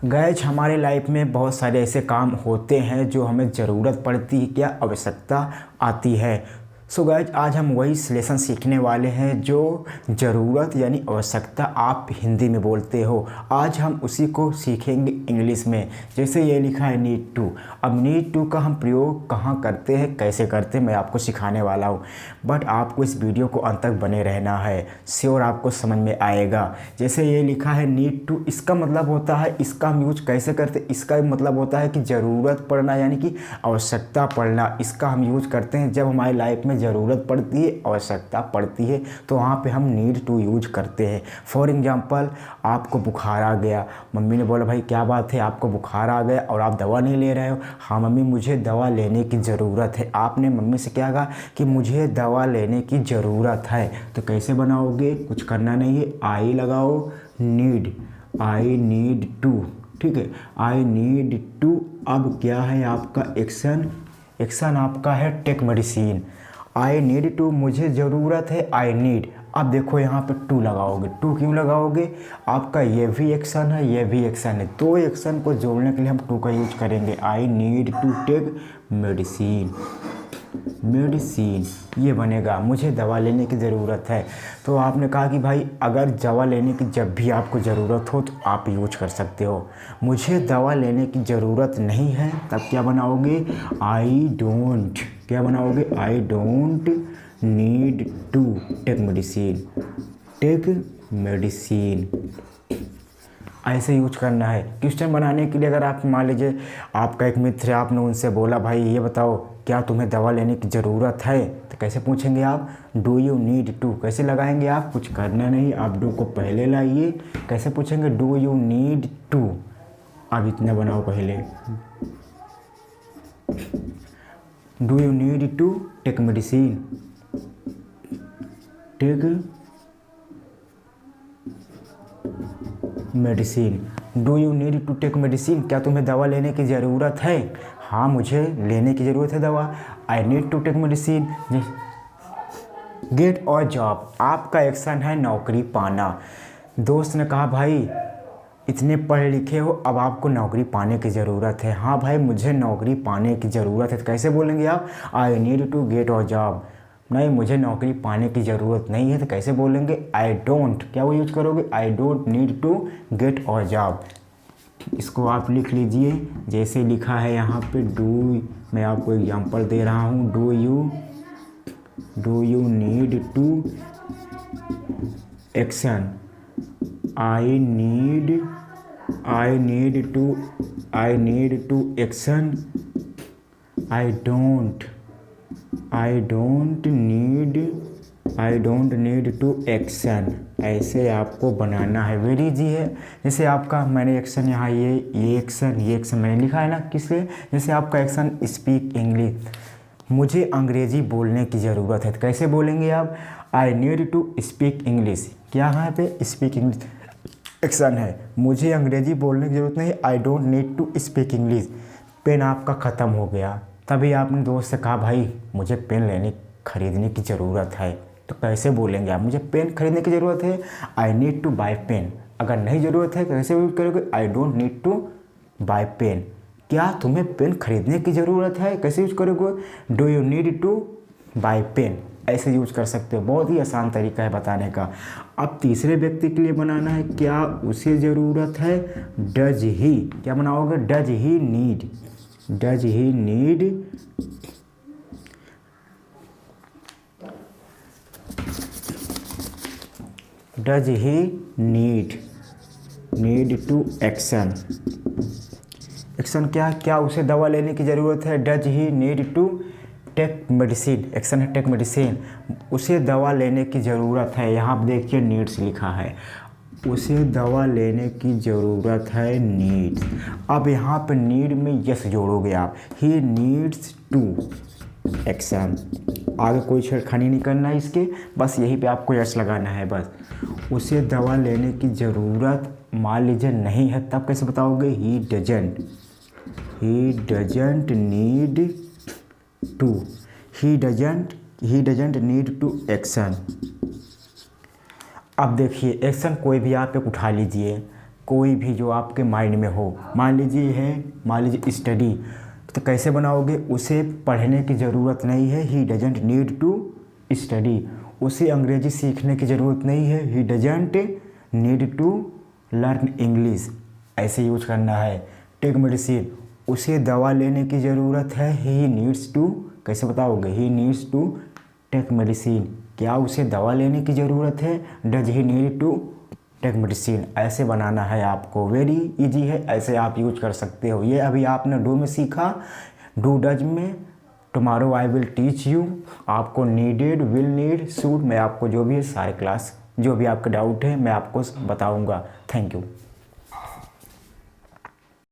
Guys हमारे life में बहुत सारे ऐसे काम होते हैं जो हमें ज़रूरत पड़ती है या आवश्यकता आती है। सो गैज आज हम वही लेसन सीखने वाले हैं जो ज़रूरत यानी आवश्यकता आप हिंदी में बोलते हो। आज हम उसी को सीखेंगे इंग्लिश में। जैसे ये लिखा है नीड टू। अब नीड टू का हम प्रयोग कहाँ करते हैं, कैसे करते हैं, मैं आपको सिखाने वाला हूँ। बट आपको इस वीडियो को अंत तक बने रहना है, श्योर आपको समझ में आएगा। जैसे ये लिखा है नीड टू, इसका मतलब होता है, इसका हम यूज कैसे करते हैं, इसका मतलब होता है कि ज़रूरत पड़ना यानी कि आवश्यकता पड़ना। इसका हम यूज करते हैं जब हमारी लाइफ में ज़रूरत पड़ती है, आवश्यकता पड़ती है, तो वहाँ पे हम नीड टू यूज करते हैं। फॉर एग्जांपल, आपको बुखार आ गया, मम्मी ने बोला भाई क्या बात है आपको बुखार आ गया और आप दवा नहीं ले रहे हो। हाँ मम्मी मुझे दवा लेने की ज़रूरत है। आपने मम्मी से क्या कहा कि मुझे दवा लेने की ज़रूरत है, तो कैसे बनाओगे, कुछ करना नहीं है, आई लगाओ नीड, आई नीड टू, ठीक है, आई नीड टू। अब क्या है आपका एक्शन, एक्शन आपका है take medicine. I need to, मुझे ज़रूरत है, आई नीड। अब देखो यहाँ पे टू लगाओगे, टू क्यों लगाओगे, आपका ये भी एक्शन है, ये भी एक्शन है, दो एक्शन को जोड़ने के लिए हम टू का यूज करेंगे। I need to take medicine, medicine ये बनेगा, मुझे दवा लेने की ज़रूरत है। तो आपने कहा कि भाई अगर दवा लेने की जब भी आपको ज़रूरत हो तो आप यूज कर सकते हो। मुझे दवा लेने की ज़रूरत नहीं है, तब क्या बनाओगे, आई डोंट, क्या बनाओगे, I don't need to take medicine, take medicine. ऐसे यूज करना है। क्वेश्चन बनाने के लिए अगर आप मान लीजिए आपका एक मित्र है, आपने उनसे बोला भाई ये बताओ क्या तुम्हें दवा लेने की ज़रूरत है, तो कैसे पूछेंगे आप, डू यू नीड टू। कैसे लगाएंगे आप, कुछ करना नहीं, आप डू को पहले लाइए। कैसे पूछेंगे, डू यू नीड टू। अब इतना बनाओ पहले, do you need to take medicine, take medicine, do you need to take medicine. क्या तुम्हें दवा लेने की ज़रूरत है, हाँ मुझे लेने की ज़रूरत है दवा, I need to take medicine. Get a job, आपका एक्शन है नौकरी पाना। दोस्त ने कहा भाई इतने पढ़े लिखे हो, अब आपको नौकरी पाने की ज़रूरत है। हाँ भाई मुझे नौकरी पाने की ज़रूरत है, तो कैसे बोलेंगे आप, I need to get a job. नहीं मुझे नौकरी पाने की ज़रूरत नहीं है, तो कैसे बोलेंगे, आई डोंट, क्या वो यूज करोगे, I don't need to get a job. इसको आप लिख लीजिए जैसे लिखा है यहाँ पे डू, मैं आपको एग्जांपल दे रहा हूँ, do you need to action, I need to action, I don't need to action. ऐसे आपको बनाना है, वेरी इजी है। जैसे आपका मैंने एक्शन यहाँ ये एक्शन मैंने लिखा है ना, किससे, जैसे आपका एक्शन स्पीक इंग्लिश, मुझे अंग्रेज़ी बोलने की ज़रूरत है, तो कैसे बोलेंगे आप, I need to speak English. क्या यहाँ पे स्पीक इंग्लिश एक्शन है, मुझे अंग्रेज़ी बोलने की ज़रूरत नहीं, I don't need to speak English. Pen आपका ख़त्म हो गया, तभी आपने दोस्त से कहा भाई मुझे पेन खरीदने की ज़रूरत है, तो कैसे बोलेंगे आप, मुझे पेन खरीदने की ज़रूरत है, I need to buy pen. अगर नहीं ज़रूरत है कैसे यूज करोगे, I don't need to buy pen. क्या तुम्हें पेन खरीदने की ज़रूरत है, कैसे यूज करोगे, do you need to buy pen. ऐसे यूज कर सकते हो, बहुत ही आसान तरीका है बताने का। अब तीसरे व्यक्ति के लिए बनाना है, क्या उसे ज़रूरत है, डज ही, क्या बनाओगे, does he need, does he need, does he need to action. Action क्या उसे दवा लेने की ज़रूरत है, does he need to take medicine, action है टेक मेडिसिन, उसे दवा लेने की ज़रूरत है। यहाँ आप देखिए नीड्स लिखा है, उसे दवा लेने की ज़रूरत है, नीड्स। अब यहाँ पे नीड में यस जोड़ोगे आप, ही नीड्स टू एक्शन। आगे कोई छेड़खानी नहीं करना है इसके, बस यहीं पे आपको यस लगाना है बस। उसे दवा लेने की ज़रूरत मान लीजिए नहीं है, तब कैसे बताओगे, he doesn't need to, he doesn't need to action. अब देखिए एक्शन कोई भी आप एक उठा लीजिए, कोई भी जो आपके माइंड में हो। मान लीजिए स्टडी, तो कैसे बनाओगे? उसे पढ़ने की ज़रूरत नहीं है, he doesn't need to study. उसे अंग्रेजी सीखने की ज़रूरत नहीं है, he doesn't need to learn English. ऐसे यूज करना है। टेक मेडिसिन, उसे दवा लेने की ज़रूरत है, ही नीड्स टू। कैसे बताओगे? He needs to take medicine. क्या उसे दवा लेने की ज़रूरत है? Does he need to take medicine. ऐसे बनाना है आपको, वेरी इजी है, ऐसे आप यूज कर सकते हो। ये अभी आपने डू में सीखा, डू डज में। Tomorrow I will teach you, आपको नीडेड, विल नीड, शुड, मैं आपको जो भी है सारे क्लास, जो भी आपका डाउट है मैं आपको बताऊंगा। Thank you.